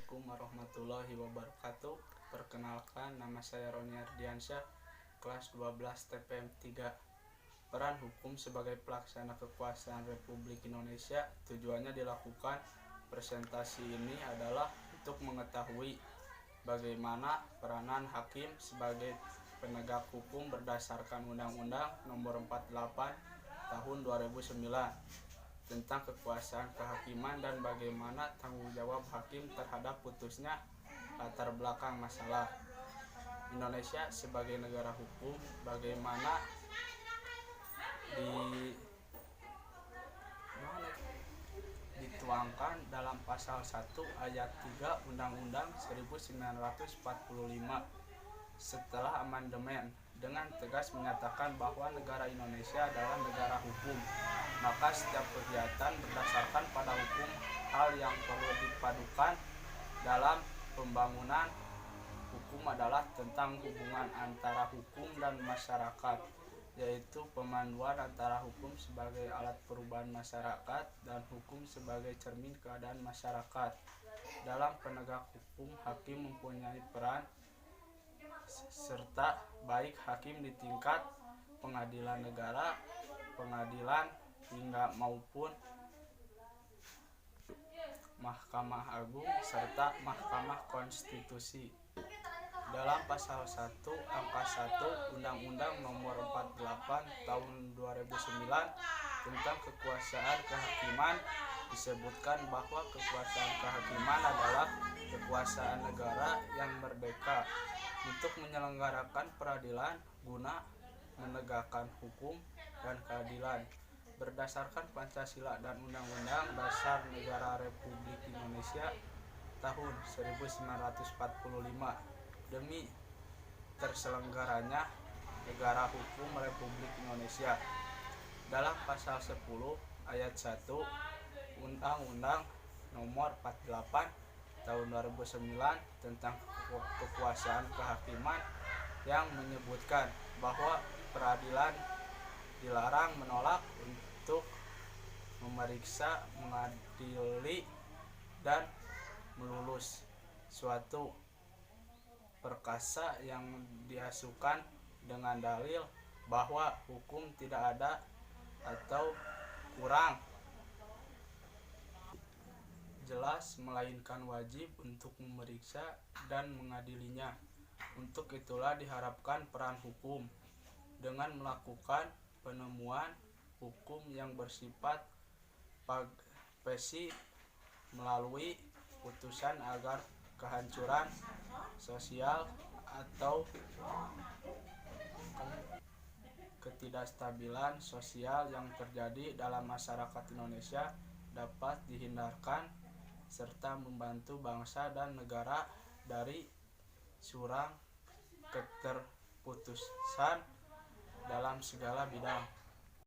Assalamualaikum warahmatullahi wabarakatuh. Perkenalkan, nama saya Roni Ardiansyah, kelas 12 TPM 3. Peran hukum sebagai pelaksana kekuasaan Republik Indonesia. Tujuannya dilakukan presentasi ini adalah untuk mengetahui bagaimana peranan hakim sebagai penegak hukum berdasarkan Undang-Undang Nomor 48 Tahun 2009 tentang kekuasaan kehakiman dan bagaimana tanggung jawab hakim terhadap putusnya latar belakang masalah. Indonesia sebagai negara hukum, bagaimana dituangkan dalam pasal 1 ayat 3 Undang-Undang 1945 setelah amandemen dengan tegas menyatakan bahwa negara Indonesia adalah negara hukum. Maka setiap kegiatan berdasarkan pada hukum, hal yang perlu dipadukan dalam pembangunan hukum adalah tentang hubungan antara hukum dan masyarakat, yaitu pemanduan antara hukum sebagai alat perubahan masyarakat dan hukum sebagai cermin keadaan masyarakat. Dalam penegak hukum, hakim mempunyai peran serta baik hakim di tingkat pengadilan negara, pengadilan hingga maupun Mahkamah Agung serta Mahkamah Konstitusi. Dalam pasal 1 angka 1 Undang-Undang Nomor 48 Tahun 2009 tentang kekuasaan kehakiman disebutkan bahwa kekuasaan kehakiman adalah kekuasaan negara yang merdeka untuk menyelenggarakan peradilan guna menegakkan hukum dan keadilan berdasarkan Pancasila dan Undang-Undang Dasar Negara Republik Indonesia tahun 1945 demi terselenggaranya negara hukum Republik Indonesia. Dalam pasal 10 ayat 1 Undang-Undang Nomor 48 Tahun 2009 tentang kekuasaan kehakiman yang menyebutkan bahwa peradilan dilarang menolak untuk memeriksa, mengadili, dan melulus suatu perkara yang diajukan dengan dalil bahwa hukum tidak ada atau kurang jelas, melainkan wajib untuk memeriksa dan mengadilinya. Untuk itulah diharapkan peran hukum dengan melakukan penemuan hukum yang bersifat pasif melalui putusan agar kehancuran sosial atau ketidakstabilan sosial yang terjadi dalam masyarakat Indonesia dapat dihindarkan serta membantu bangsa dan negara dari jurang keterputusan dalam segala bidang.